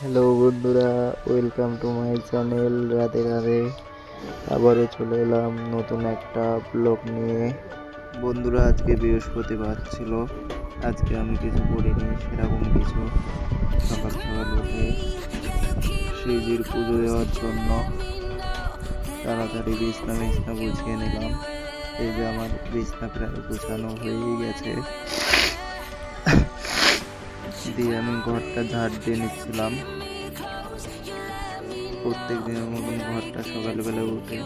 Hello বন্ধুরা, welcome to my channel Radhe Radhe. আবারও চলে এলাম নতুন একটা ব্লগ নিয়ে। বন্ধুরা, আজকে বৃহস্পতিবার ছিল। আজকে আমি কিছু করিনি সেরকম কিছু। সকাল সকাল উঠে শিবজির পুজো দেওয়ার জন্য তাড়াতাড়ি বিছনা গুছিয়ে নিলাম। এই যে আমার বিছনা প্রায় গোছানো হয়েই গেছে। দিয়ে আমি ঘরটা ঝাড় দিয়ে নিচ্ছিলাম। প্রত্যেক দিনের মতন ঘরটা সকালবেলা উঠে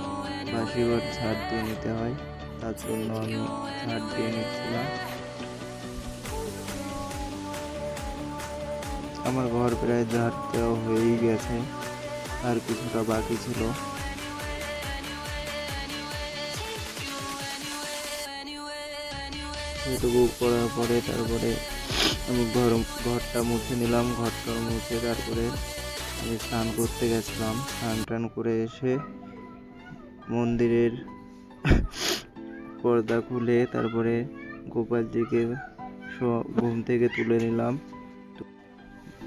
বাসি ঘর ঝাড় দিয়ে নিতে হয়, তার জন্য আমি ঝাড় দিয়ে নিচ্ছিলাম। আমার ঘর প্রায় ঝাড় দেওয়া হয়েই গেছে, আর কিছুটা বাকি ছিল। সেটুকু করার পরে তারপরে আমি ঘরটা মুছে নিলাম। ঘরটা মুছে তারপরে আমি স্নান করতে গেছিলাম। স্নান টান করে এসে মন্দিরের পর্দা খুলে তারপরে গোপালজিকে ঘুম থেকে তুলে নিলাম।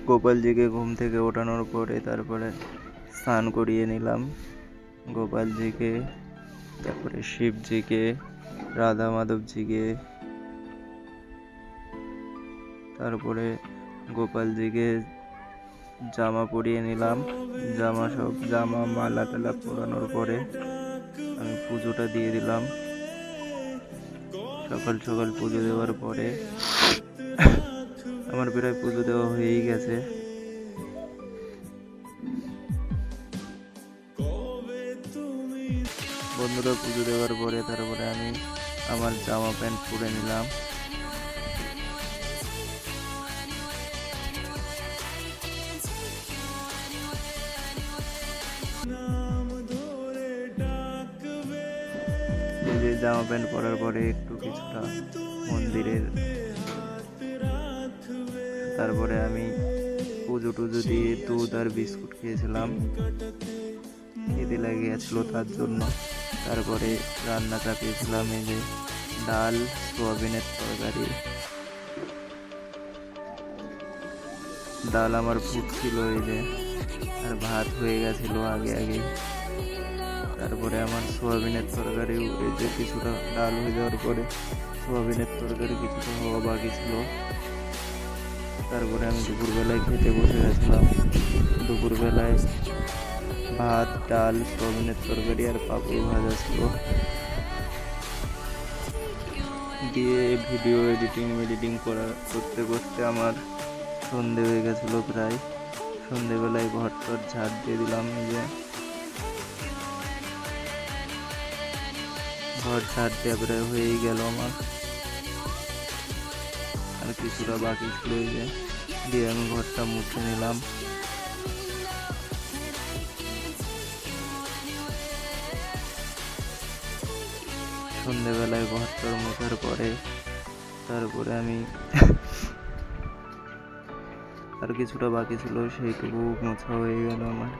গোপালজিকে ঘুম থেকে ওঠানোর পরে তারপরে স্নান করিয়ে নিলাম গোপালজিকে, তারপরে শিবজিকে, রাধা মাধবজিকে। তারপরে গোপালজিকে জামা পরিয়ে নিলাম। জামা মালা টালা পরানোর পরে আমি পুজোটা দিয়ে দিলাম। সকাল সকাল পুজো দেওয়ার পরে আমার প্রায় পুজো দেওয়া হয়েই গেছে। বন্ধুরা, পুজো দেওয়ার পরে তারপরে আমি আমার জামা প্যান্ট পরে নিলাম। এই যে জামা প্যান্ট পরার পরে একটু কিছুটা মন্দিরের, তারপরে আমি পুজো টুজো দিয়ে দুধ আর বিস্কুট খেয়েছিলাম, খিদে লেগেছিল তার জন্য। তারপরে রান্না চাপিয়েছিলাম, এই যে ডাল, সোয়াবিনের তরকারি। ডাল আমার ফুটছিল এই যে, আর ভাত হয়ে গেছিল আগে আগে। তারপরে আমার সোয়াবিনের তরকারি এই যে কিছুটা ডাল হয়ে যাওয়ার পরে সোয়াবিনের তরকারি কিছুটা হওয়া বাকি ছিল। তারপরে আমি দুপুরবেলায় খেতে বসে গেছিলাম। দুপুরবেলায় ভাত, ডাল, সোয়াবিনের তরকারি আর পাঁপড় ভাজা ছিল। দিয়ে ভিডিও এডিটিং করতে করতে আমার সন্ধে হয়ে গেছিলো প্রায়। সন্ধেবেলায় ঘর টর ঝাড় দিয়ে দিলাম। এই যে ঘর ঝাড় দেওয়া প্রায় হয়েই গেল আমার, আর কিছুটা বাকি ছিল। এই যে দিয়ে আমি ঘরটা মুছে নিলাম। সন্ধেবেলায় ঘরটার মোছার পরে তারপরে আমি আর কিছুটা বাকি ছিল, সেইটুকু মোছা হয়ে গেল আমার।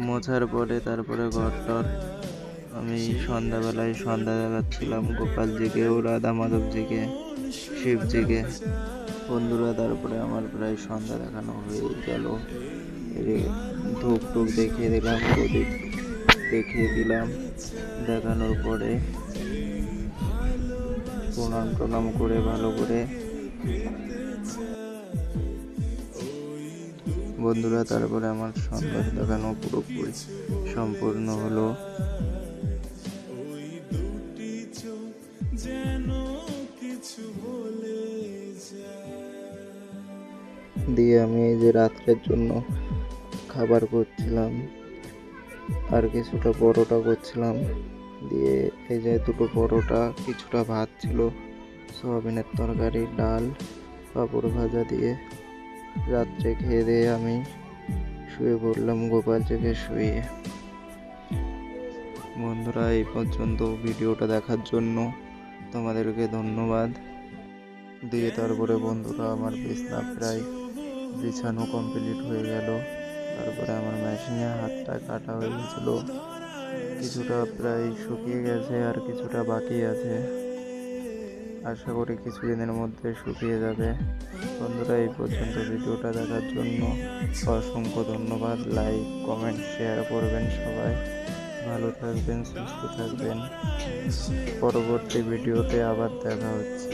মোছার পরে তারপরে ঘরটার আমি সন্ধ্যাবেলায় সন্ধ্যা দেখাচ্ছিলাম গোপালজিকে ও রাধা মাধবজিকে, শিবজিকে। বন্ধুরা, তারপরে আমার প্রায় সন্ধ্যা দেখানো হয়ে গেল। ধূপ টুপ দেখিয়ে দিলাম, প্রদীপ দেখিয়ে দিলাম। দেখানোর পরে প্রণাম করে ভালো করে বন্ধুরা, তারপরে আমার সন্ধ্যা দেখানো পুরোপুরি সম্পূর্ণ হলো। দিয়ে আমি এই যে রাত্রের জন্য খাবার করছিলাম, আর কিছুটা পরোটা করছিলাম। দিয়ে এই যে দুটো পরোটা, কিছুটা ভাত ছিল, সোয়াবিনের তরকারি, ডাল, পাঁপড় ভাজা দিয়ে রাত্রে খেয়ে দিয়ে আমি শুয়ে পড়লাম গোপালজিকে শুয়ে। বন্ধুরা, এই পর্যন্ত ভিডিওটা দেখার জন্য তোমাদেরকে ধন্যবাদ। দিয়ে তারপরে বন্ধুরা আমার বিছনা প্রায় বিছানো কমপ্লিট হয়ে গেল। তারপরে আমার মেশিনে হাতটা কাটা হয়ে গেছিল, কিছুটা প্রায় শুকিয়ে গেছে আর কিছুটা বাকি আছে। আশা করি কিছুদিনের মধ্যে শুকিয়ে যাবে। বন্ধুরা, এই পর্যন্ত ভিডিওটা দেখার জন্য অসংখ্য ধন্যবাদ। লাইক, কমেন্ট, শেয়ার করবেন সবাই। ভালো থাকবেন, সুস্থ থাকবেন। পরবর্তী ভিডিওতে আবার দেখা হচ্ছে।